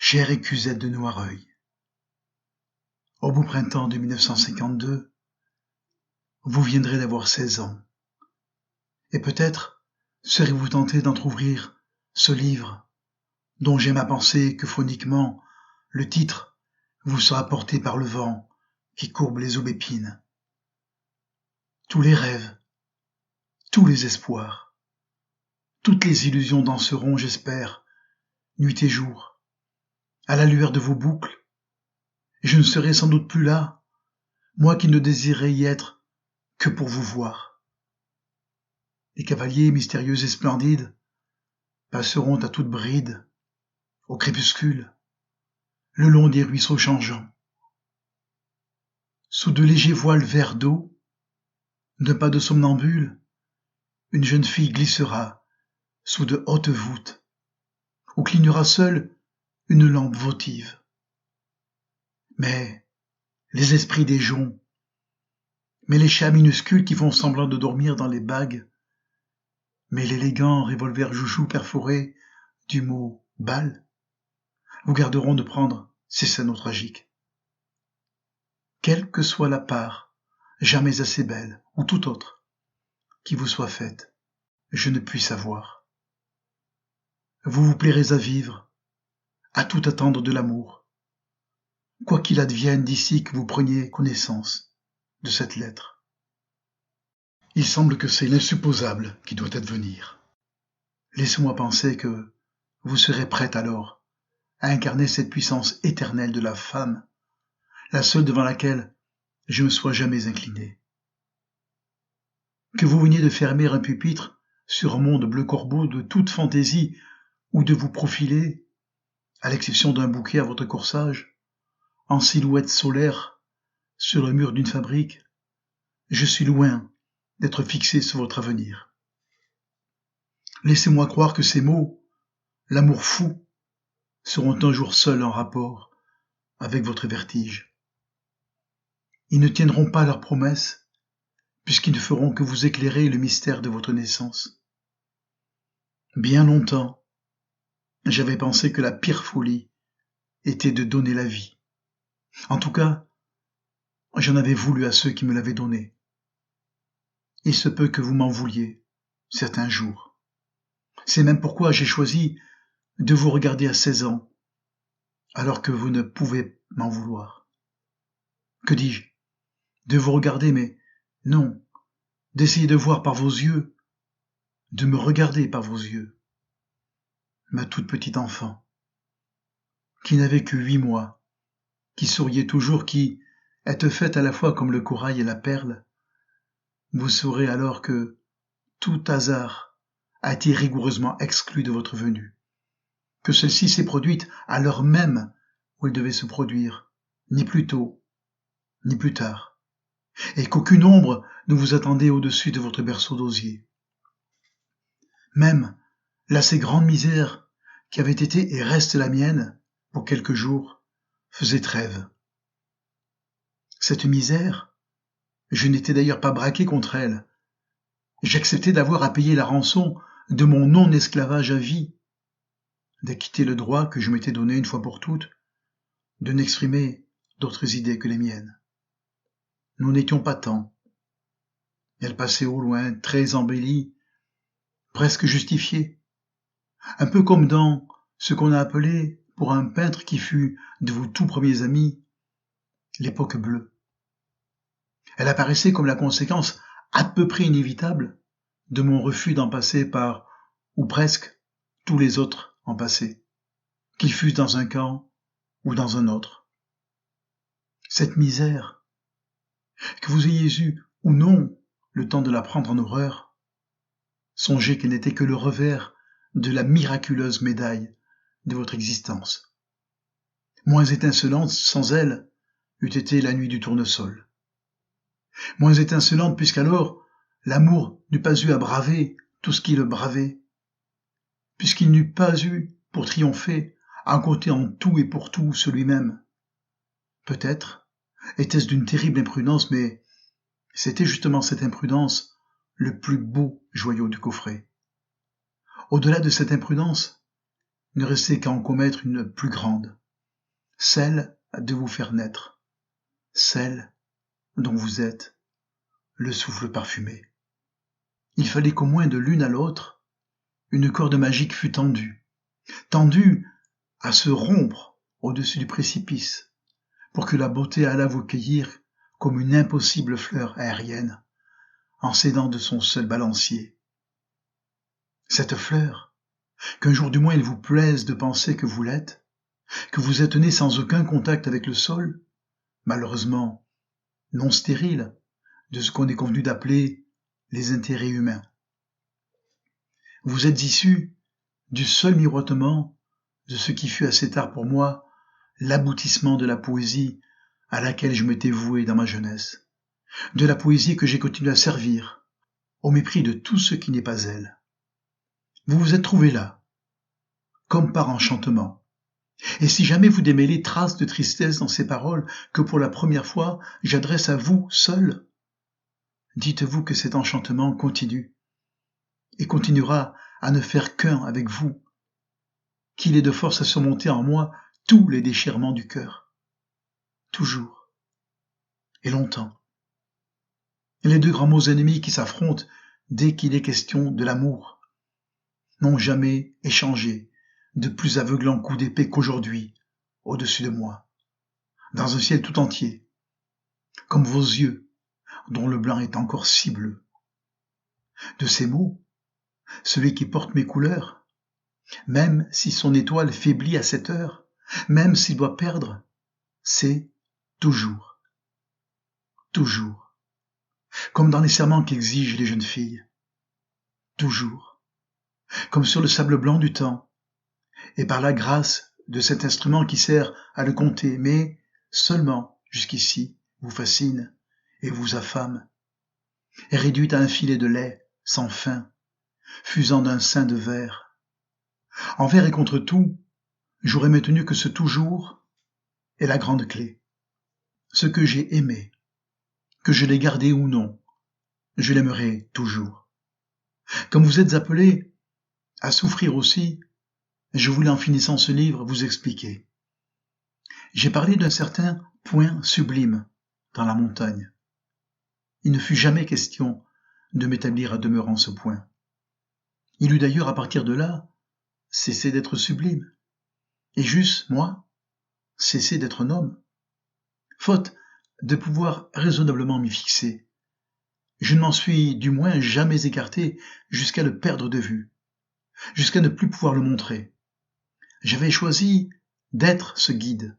Chère écusette de Noireuil, au beau printemps de 1952, vous viendrez d'avoir 16 ans, et peut-être serez-vous tenté d'entr'ouvrir ce livre dont j'aime à penser que phoniquement le titre vous sera porté par le vent qui courbe les aubépines. Tous les rêves, tous les espoirs, toutes les illusions danseront, j'espère, nuit et jour, à la lueur de vos boucles, et je ne serai sans doute plus là, moi qui ne désirais y être que pour vous voir. Les cavaliers mystérieux et splendides passeront à toute bride, au crépuscule, le long des ruisseaux changeants. Sous de légers voiles verts d'eau, d'un pas de somnambule, une jeune fille glissera sous de hautes voûtes, où clignera seule une lampe votive. Mais les esprits des joncs, mais les chats minuscules qui font semblant de dormir dans les bagues, mais l'élégant revolver joujou perforé du mot bal, vous garderont de prendre ces scènes tragiques. Quelle que soit la part, jamais assez belle, ou toute autre, qui vous soit faite, je ne puis savoir. Vous vous plairez à vivre, à tout attendre de l'amour, quoi qu'il advienne d'ici que vous preniez connaissance de cette lettre. Il semble que c'est l'insupposable qui doit advenir. Laissez-moi penser que vous serez prête alors à incarner cette puissance éternelle de la femme, la seule devant laquelle je me sois jamais incliné. Que vous veniez de fermer un pupitre sur un monde bleu corbeau de toute fantaisie ou de vous profiler, à l'exception d'un bouquet à votre corsage, en silhouette solaire sur le mur d'une fabrique, je suis loin d'être fixé sur votre avenir. Laissez-moi croire que ces mots, l'amour fou, seront un jour seuls en rapport avec votre vertige. Ils ne tiendront pas leurs promesses, puisqu'ils ne feront que vous éclairer le mystère de votre naissance. Bien longtemps, j'avais pensé que la pire folie était de donner la vie. En tout cas, j'en avais voulu à ceux qui me l'avaient donnée. Il se peut que vous m'en vouliez, certains jours. C'est même pourquoi j'ai choisi de vous regarder à 16 ans, alors que vous ne pouvez m'en vouloir. Que dis-je? De vous regarder, mais non, d'essayer de voir par vos yeux, de me regarder par vos yeux. Ma toute petite enfant, qui n'avait que 8 mois, qui souriait toujours, qui êtes faite à la fois comme le corail et la perle, vous saurez alors que tout hasard a été rigoureusement exclu de votre venue, que celle-ci s'est produite à l'heure même où elle devait se produire, ni plus tôt, ni plus tard, et qu'aucune ombre ne vous attendait au-dessus de votre berceau d'osier. Même l'assez grande misère qui avait été et reste la mienne pour quelques jours faisait trêve. Cette misère, je n'étais d'ailleurs pas braqué contre elle. J'acceptais d'avoir à payer la rançon de mon non-esclavage à vie, d'acquitter le droit que je m'étais donné une fois pour toutes, de n'exprimer d'autres idées que les miennes. Nous n'étions pas tant. Elle passait au loin, très embellie, presque justifiée, un peu comme dans ce qu'on a appelé, pour un peintre qui fut de vos tout premiers amis, l'époque bleue. Elle apparaissait comme la conséquence à peu près inévitable de mon refus d'en passer par, ou presque, tous les autres en passaient, qu'ils fussent dans un camp ou dans un autre. Cette misère, que vous ayez eu ou non le temps de la prendre en horreur, songez qu'elle n'était que le revers de la miraculeuse médaille de votre existence. Moins étincelante sans elle eût été la nuit du tournesol. Moins étincelante puisqu'alors l'amour n'eût pas eu à braver tout ce qui le bravait, puisqu'il n'eût pas eu pour triompher à compter en tout et pour tout sur lui-même. Peut-être était-ce d'une terrible imprudence, mais c'était justement cette imprudence le plus beau joyau du coffret. Au-delà de cette imprudence, ne restait qu'à en commettre une plus grande, celle de vous faire naître, celle dont vous êtes le souffle parfumé. Il fallait qu'au moins de l'une à l'autre, une corde magique fût tendue à se rompre au-dessus du précipice, pour que la beauté allât vous cueillir comme une impossible fleur aérienne, en s'aidant de son seul balancier. Cette fleur, qu'un jour du moins il vous plaise de penser que vous l'êtes, que vous êtes né sans aucun contact avec le sol, malheureusement non stérile, de ce qu'on est convenu d'appeler les intérêts humains. Vous êtes issu du seul miroitement de ce qui fut assez tard pour moi l'aboutissement de la poésie à laquelle je m'étais voué dans ma jeunesse, de la poésie que j'ai continué à servir, au mépris de tout ce qui n'est pas elle. Vous vous êtes trouvé là, comme par enchantement. Et si jamais vous démêlez trace de tristesse dans ces paroles que pour la première fois j'adresse à vous seul, dites-vous que cet enchantement continue et continuera à ne faire qu'un avec vous, qu'il est de force à surmonter en moi tous les déchirements du cœur, toujours et longtemps. Les deux grands mots ennemis qui s'affrontent dès qu'il est question de l'amour n'ont jamais échangé de plus aveuglant coup d'épée qu'aujourd'hui, au-dessus de moi, dans un ciel tout entier, comme vos yeux, dont le blanc est encore si bleu. De ces mots, celui qui porte mes couleurs, même si son étoile faiblit à cette heure, même s'il doit perdre, c'est toujours, toujours, comme dans les serments qu'exigent les jeunes filles, toujours, comme sur le sable blanc du temps, et par la grâce de cet instrument qui sert à le compter, mais seulement jusqu'ici vous fascine et vous affame, et réduite à un filet de lait sans fin, fusant d'un sein de verre. Envers et contre tout, j'aurais maintenu que ce toujours est la grande clé. Ce que j'ai aimé, que je l'ai gardé ou non, je l'aimerai toujours. Comme vous êtes appelé à souffrir aussi, je voulais en finissant ce livre vous expliquer. J'ai parlé d'un certain point sublime dans la montagne. Il ne fut jamais question de m'établir à demeurant ce point. Il eut d'ailleurs à partir de là cessé d'être sublime. Et juste, moi, cessé d'être un homme. Faute de pouvoir raisonnablement m'y fixer, je ne m'en suis du moins jamais écarté jusqu'à le perdre de vue, jusqu'à ne plus pouvoir le montrer. J'avais choisi d'être ce guide.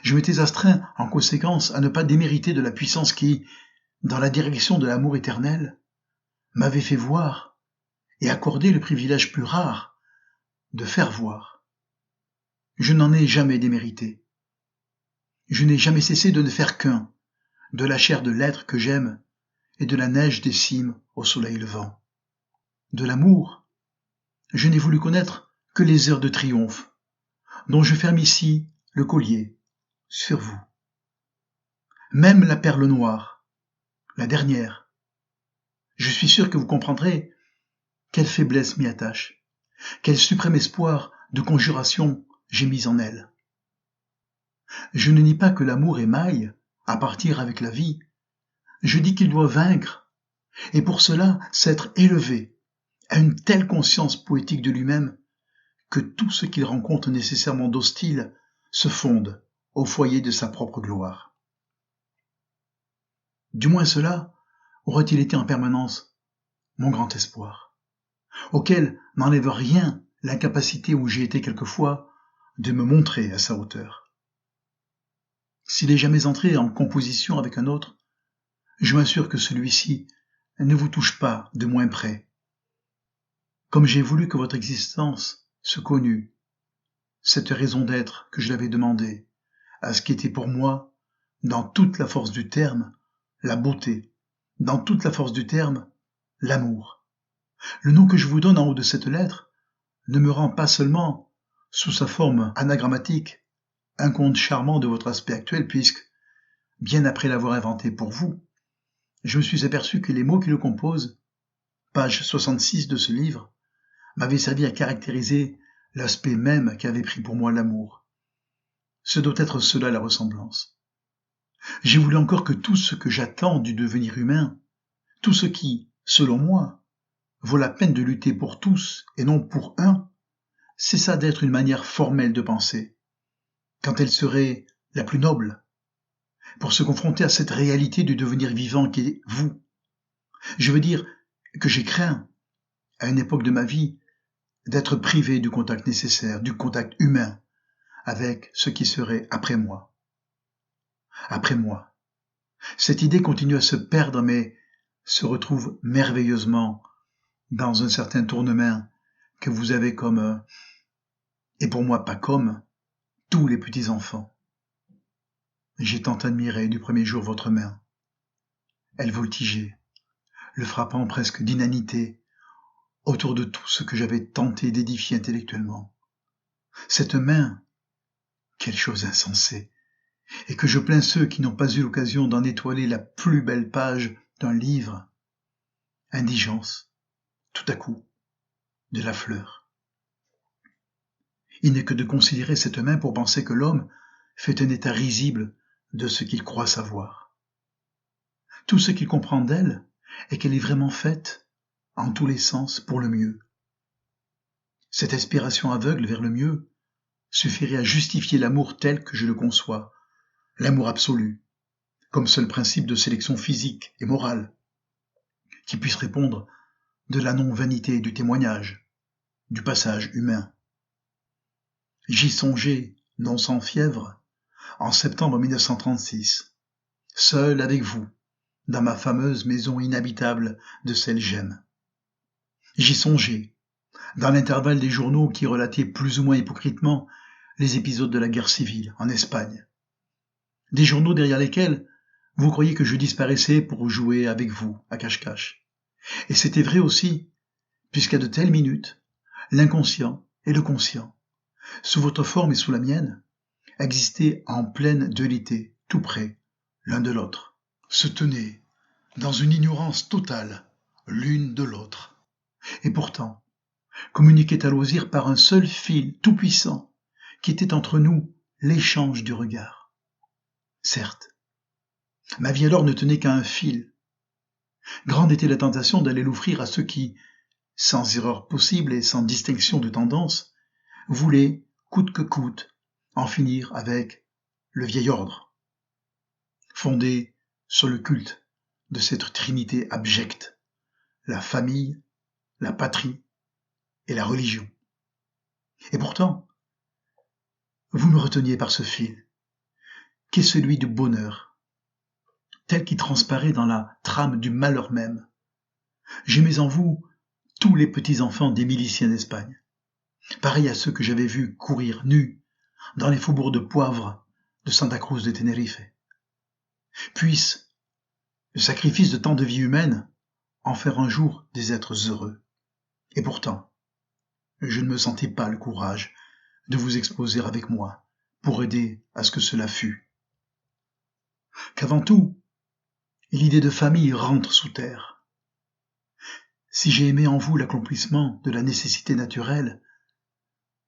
Je m'étais astreint en conséquence à ne pas démériter de la puissance qui, dans la direction de l'amour éternel, m'avait fait voir et accordé le privilège plus rare de faire voir. Je n'en ai jamais démérité. Je n'ai jamais cessé de ne faire qu'un, de la chair de l'être que j'aime et de la neige des cimes au soleil levant. De l'amour, je n'ai voulu connaître que les heures de triomphe, dont je ferme ici le collier sur vous. Même la perle noire, la dernière, je suis sûr que vous comprendrez quelle faiblesse m'y attache, quel suprême espoir de conjuration j'ai mis en elle. Je ne nie pas que l'amour émaille à partir avec la vie, je dis qu'il doit vaincre, et pour cela s'être élevé à une telle conscience poétique de lui-même que tout ce qu'il rencontre nécessairement d'hostile se fonde au foyer de sa propre gloire. Du moins cela aurait-il été en permanence mon grand espoir, auquel n'enlève rien l'incapacité où j'ai été quelquefois de me montrer à sa hauteur. S'il est jamais entré en composition avec un autre, je m'assure que celui-ci ne vous touche pas de moins près. Comme j'ai voulu que votre existence se connût, cette raison d'être que je l'avais demandée, à ce qui était pour moi, dans toute la force du terme, la beauté, dans toute la force du terme, l'amour. Le nom que je vous donne en haut de cette lettre ne me rend pas seulement, sous sa forme anagrammatique, un conte charmant de votre aspect actuel, puisque, bien après l'avoir inventé pour vous, je me suis aperçu que les mots qui le composent, page 66 de ce livre, m'avaient servi à caractériser l'aspect même qu'avait pris pour moi l'amour. Ce doit être cela la ressemblance. J'ai voulu encore que tout ce que j'attends du devenir humain, tout ce qui, selon moi, vaut la peine de lutter pour tous et non pour un, cessa d'être une manière formelle de penser, quand elle serait la plus noble, pour se confronter à cette réalité du devenir vivant qui est vous. Je veux dire que j'ai craint, à une époque de ma vie, d'être privé du contact nécessaire, du contact humain, avec ce qui serait après moi. Après moi. Cette idée continue à se perdre, mais se retrouve merveilleusement dans un certain tournement que vous avez comme, et pour moi pas comme, tous les petits-enfants. J'ai tant admiré du premier jour votre main. Elle voltigeait, le frappant presque d'inanité, autour de tout ce que j'avais tenté d'édifier intellectuellement. Cette main, quelle chose insensée, et que je plains ceux qui n'ont pas eu l'occasion d'en étoiler la plus belle page d'un livre. Indigence, tout à coup, de la fleur. Il n'est que de considérer cette main pour penser que l'homme fait un état risible de ce qu'il croit savoir. Tout ce qu'il comprend d'elle est qu'elle est vraiment faite, en tous les sens, pour le mieux. Cette aspiration aveugle vers le mieux suffirait à justifier l'amour tel que je le conçois, l'amour absolu, comme seul principe de sélection physique et morale, qui puisse répondre de la non-vanité du témoignage, du passage humain. J'y songeais, non sans fièvre, en septembre 1936, seul avec vous, dans ma fameuse maison inhabitable de Selgem. J'y songeais, dans l'intervalle des journaux qui relataient plus ou moins hypocritement les épisodes de la guerre civile en Espagne. Des journaux derrière lesquels vous croyez que je disparaissais pour jouer avec vous à cache-cache. Et c'était vrai aussi, puisqu'à de telles minutes, l'inconscient et le conscient, sous votre forme et sous la mienne, existaient en pleine dualité, tout près, l'un de l'autre, se tenaient dans une ignorance totale, l'une de l'autre. Et pourtant, communiquaient à loisir par un seul fil tout-puissant, qui était entre nous l'échange du regard. Certes, ma vie alors ne tenait qu'à un fil. Grande était la tentation d'aller l'offrir à ceux qui, sans erreur possible et sans distinction de tendance, voulaient, coûte que coûte, en finir avec le vieil ordre, fondé sur le culte de cette trinité abjecte, la famille, la patrie et la religion. Et pourtant, vous me reteniez par ce fil, qui est celui du bonheur, tel qu'il transparaît dans la trame du malheur même. J'aimais en vous tous les petits-enfants des miliciens d'Espagne, pareils à ceux que j'avais vus courir nus dans les faubourgs de Poivre de Santa Cruz de Tenerife. Puisse le sacrifice de tant de vies humaines en faire un jour des êtres heureux. Et pourtant, je ne me sentais pas le courage de vous exposer avec moi pour aider à ce que cela fût. Qu'avant tout, l'idée de famille rentre sous terre. Si j'ai aimé en vous l'accomplissement de la nécessité naturelle,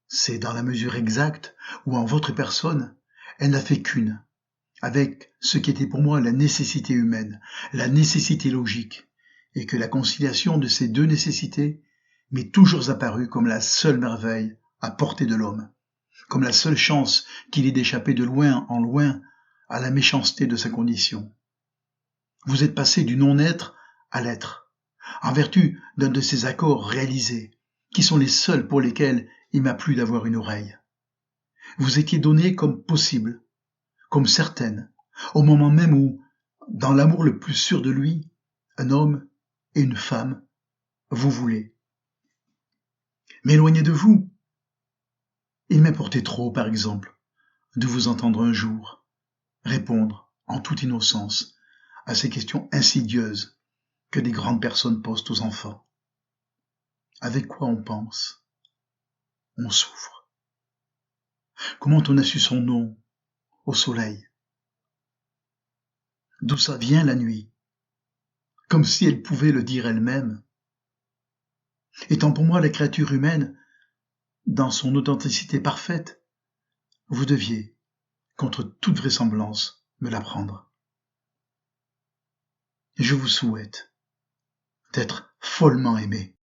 c'est dans la mesure exacte où en votre personne, elle n'a fait qu'une, avec ce qui était pour moi la nécessité humaine, la nécessité logique, et que la conciliation de ces deux nécessités m'est toujours apparue comme la seule merveille à portée de l'homme, comme la seule chance qu'il ait d'échapper de loin en loin à la méchanceté de sa condition. Vous êtes passé du non-être à l'être, en vertu d'un de ces accords réalisés, qui sont les seuls pour lesquels il m'a plu d'avoir une oreille. Vous étiez donné comme possible, comme certaine, au moment même où, dans l'amour le plus sûr de lui, un homme et une femme, vous voulez. M'éloigner de vous, il m'importait trop, par exemple, de vous entendre un jour répondre, en toute innocence, à ces questions insidieuses que des grandes personnes posent aux enfants. Avec quoi on pense? On souffre. Comment on a su son nom au soleil? D'où ça vient la nuit? Comme si elle pouvait le dire elle-même. Étant pour moi la créature humaine dans son authenticité parfaite, vous deviez, contre toute vraisemblance, me l'apprendre. Et je vous souhaite d'être follement aimé.